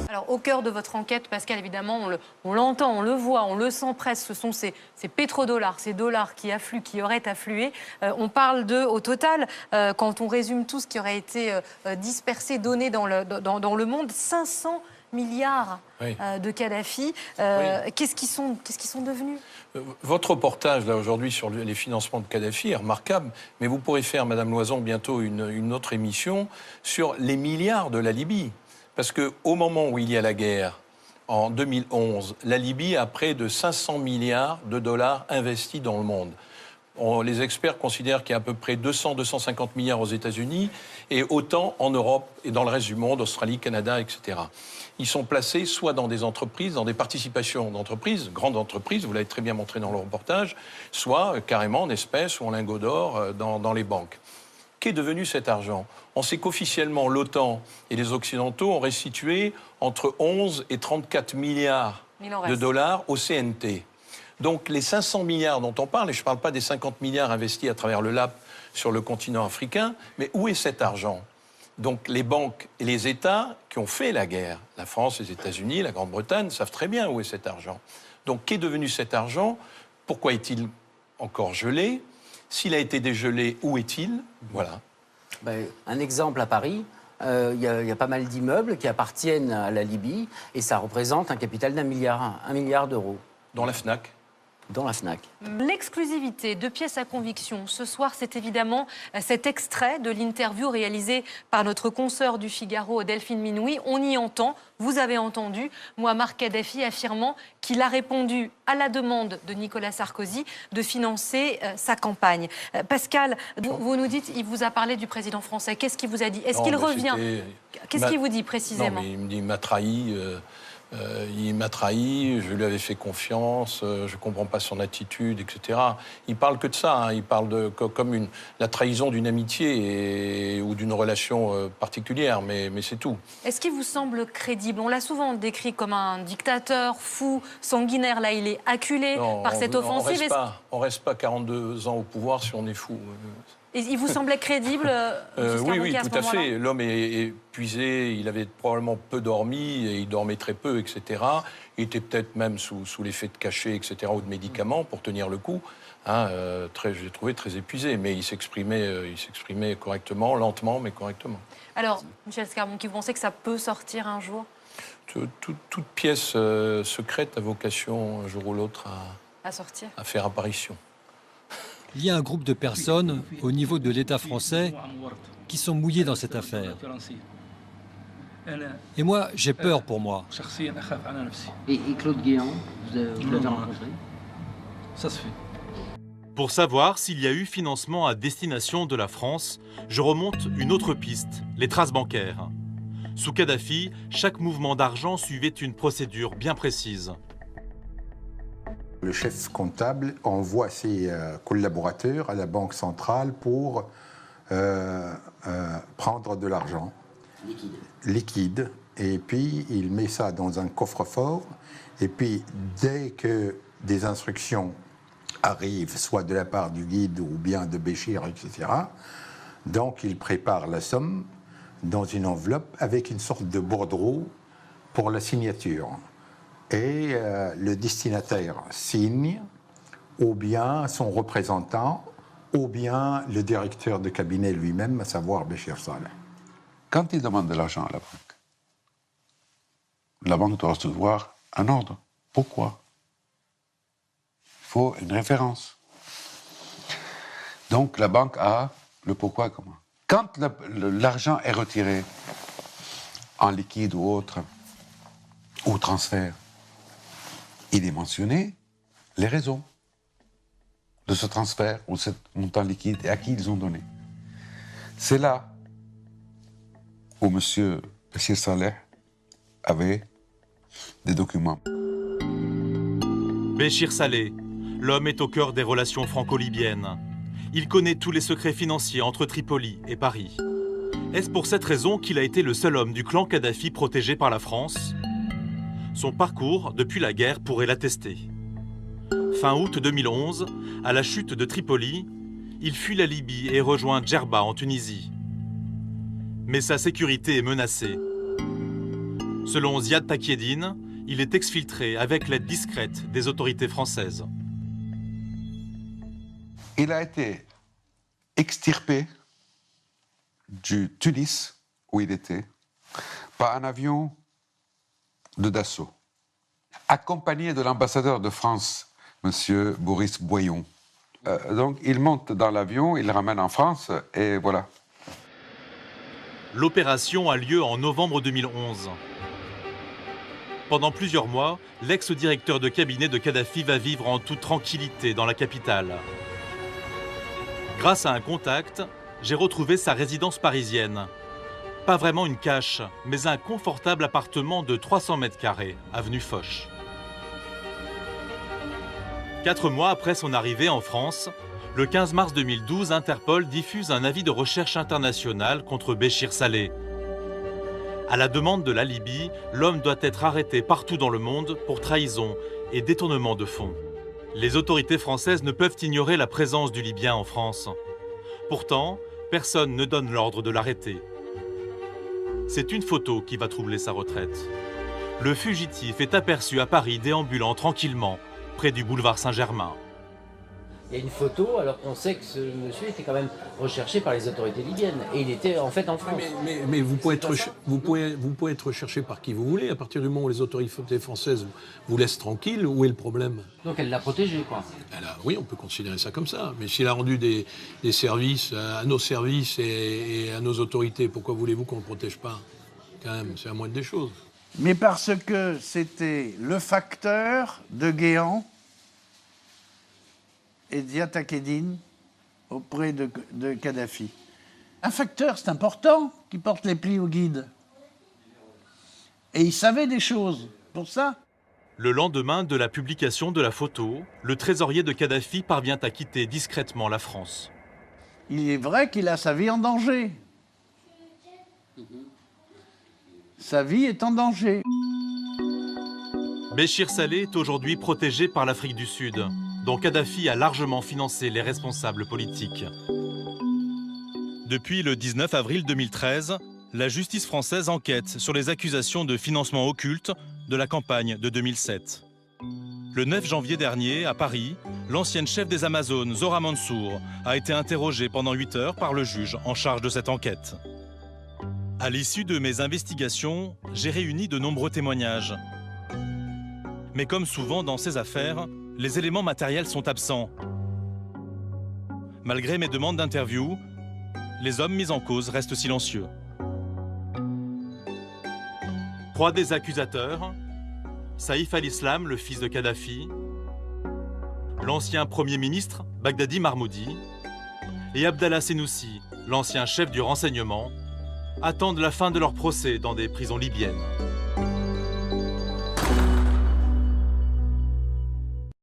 Alors, au cœur de votre enquête, Pascal, évidemment, on l'entend, on le voit, on le sent presque, ce sont ces pétrodollars, ces dollars qui affluent, qui auraient afflué. On parle au total, quand on résume tout ce qui aurait été dispersé, donné dans le monde, 500 milliards oui. De Kadhafi. Oui. Qu'est-ce qu'ils sont devenus? Votre reportage, là, aujourd'hui, sur les financements de Kadhafi est remarquable, mais vous pourrez faire, Madame Loison, bientôt une autre émission sur les milliards de la Libye. Parce qu'au moment où il y a la guerre, en 2011, la Libye a près de 500 milliards de dollars investis dans le monde. Les experts considèrent qu'il y a à peu près 200-250 milliards aux États-Unis et autant en Europe et dans le reste du monde, Australie, Canada, etc. Ils sont placés soit dans des entreprises, dans des participations d'entreprises, grandes entreprises, vous l'avez très bien montré dans le reportage, soit carrément en espèces ou en lingots d'or dans les banques. Qu'est devenu cet argent? On sait qu'officiellement, l'OTAN et les Occidentaux ont restitué entre 11 et 34 milliards de dollars au CNT. Donc les 500 milliards dont on parle, et je ne parle pas des 50 milliards investis à travers le LAP sur le continent africain, mais où est cet argent? Donc les banques et les États qui ont fait la guerre, la France, les États-Unis, la Grande-Bretagne, savent très bien où est cet argent. Donc qu'est devenu cet argent? Pourquoi est-il encore gelé? S'il a été dégelé, où est-il? Voilà. Un exemple à Paris, il y a pas mal d'immeubles qui appartiennent à la Libye et ça représente un capital d'1 milliard d'euros. Dans la FNAC? Dans la FNAC. L'exclusivité de Pièces à conviction, ce soir, c'est évidemment cet extrait de l'interview réalisée par notre consoeur du Figaro, Delphine Minoui. On y entend, vous avez entendu, Mouammar Kadhafi affirmant qu'il a répondu à la demande de Nicolas Sarkozy de financer sa campagne. Pascal, vous nous dites, il vous a parlé du président français. Qu'est-ce qu'il vous a dit? Est-ce qu'il revient? Qu'est-ce qu'il vous dit précisément? Non, mais il me dit, il m'a trahi. Il m'a trahi, je lui avais fait confiance, je ne comprends pas son attitude, etc. Il parle que de ça, hein. Il parle comme la trahison d'une amitié ou d'une relation particulière, mais c'est tout. Est-ce qu'il vous semble crédible? On l'a souvent décrit comme un dictateur, fou, sanguinaire. Là, il est acculé par cette offensive. On ne reste pas 42 ans au pouvoir si on est fou. Et il vous semblait crédible Oui, tout à fait. L'homme est épuisé, il avait probablement peu dormi, et il dormait très peu, etc. Il était peut-être même sous l'effet de cachets, etc., ou de médicaments pour tenir le coup. Hein, je l'ai trouvé très épuisé, mais il s'exprimait correctement, lentement, mais correctement. Alors, Michel Scarbon, vous pensez que ça peut sortir un jour? Toute pièce secrète a vocation, un jour ou l'autre, à faire apparition. Il y a un groupe de personnes au niveau de l'État français qui sont mouillées dans cette affaire. Et moi, j'ai peur pour moi. Et Claude Guéant, vous l'avez rencontré? Ça se fait. Pour savoir s'il y a eu financement à destination de la France, je remonte une autre piste, les traces bancaires. Sous Kadhafi, chaque mouvement d'argent suivait une procédure bien précise. Le chef comptable envoie ses collaborateurs à la Banque centrale pour prendre de l'argent liquide. Et puis, il met ça dans un coffre-fort. Et puis, dès que des instructions arrivent, soit de la part du guide ou bien de Béchir, etc., donc il prépare la somme dans une enveloppe avec une sorte de bordereau pour la signature. Et le destinataire signe, ou bien son représentant, ou bien le directeur de cabinet lui-même, à savoir Béchir Saleh. Quand il demande de l'argent à la banque doit recevoir un ordre. Pourquoi? Il faut une référence. Donc la banque a le pourquoi et comment. Quand l'argent est retiré en liquide ou autre, ou transfert, il est mentionné les raisons de ce transfert ou ce montant liquide et à qui ils ont donné. C'est là où M. Béchir Saleh avait des documents. Béchir Saleh, L'homme est au cœur des relations franco-libyennes. Il connaît tous les secrets financiers entre Tripoli et Paris. Est-ce pour cette raison qu'il a été le seul homme du clan Kadhafi protégé par la France? Son parcours depuis la guerre pourrait l'attester. Fin août 2011, à la chute de Tripoli, il fuit la Libye et rejoint Djerba en Tunisie. Mais sa sécurité est menacée. Selon Ziad Takieddine, il est exfiltré avec l'aide discrète des autorités françaises. Il a été extirpé du Tunis, où il était, par un avion de Dassault, accompagné de l'ambassadeur de France, M. Boris Boyon. Donc il monte dans l'avion, il le ramène en France, et voilà. L'opération a lieu en novembre 2011. Pendant plusieurs mois, l'ex-directeur de cabinet de Kadhafi va vivre en toute tranquillité dans la capitale. Grâce à un contact, j'ai retrouvé sa résidence parisienne. Pas vraiment une cache, mais un confortable appartement de 300 mètres carrés, avenue Foch. 4 mois après son arrivée en France, le 15 mars 2012, Interpol diffuse un avis de recherche international contre Béchir Saleh. À la demande de la Libye, l'homme doit être arrêté partout dans le monde pour trahison et détournement de fonds. Les autorités françaises ne peuvent ignorer la présence du Libyen en France. Pourtant, personne ne donne l'ordre de l'arrêter. C'est une photo qui va troubler sa retraite. Le fugitif est aperçu à Paris déambulant tranquillement, près du boulevard Saint-Germain. Il y a une photo alors qu'on sait que ce monsieur était quand même recherché par les autorités libyennes. Et il était en fait en France. Mais vous pouvez être recherché par qui vous voulez. À partir du moment où les autorités françaises vous laissent tranquille, où est le problème? Donc elle l'a protégé, quoi. Oui, on peut considérer ça comme ça. Mais s'il a rendu des services à nos services et à nos autorités, pourquoi voulez-vous qu'on ne le protège pas? Quand même, c'est la moindre des choses. Mais parce que c'était le facteur de Guéant et Ziad Takieddine auprès de Kadhafi. Un facteur, c'est important, qui porte les plis au guide. Et il savait des choses, pour ça. Le lendemain de la publication de la photo, le trésorier de Kadhafi parvient à quitter discrètement la France. Il est vrai qu'il a sa vie en danger. Sa vie est en danger. Béchir Saleh est aujourd'hui protégé par l'Afrique du Sud, dont Kadhafi a largement financé les responsables politiques. Depuis le 19 avril 2013, la justice française enquête sur les accusations de financement occulte de la campagne de 2007. Le 9 janvier dernier, à Paris, l'ancienne chef des Amazones, Zora Mansour, a été interrogée pendant 8 heures par le juge en charge de cette enquête. À l'issue de mes investigations, j'ai réuni de nombreux témoignages. Mais comme souvent dans ces affaires, les éléments matériels sont absents. Malgré mes demandes d'interview, les hommes mis en cause restent silencieux. 3 des accusateurs, Saïf al-Islam, le fils de Kadhafi, l'ancien Premier ministre, Bagdadi Marmoudi, et Abdallah Senoussi, l'ancien chef du renseignement, attendent la fin de leur procès dans des prisons libyennes.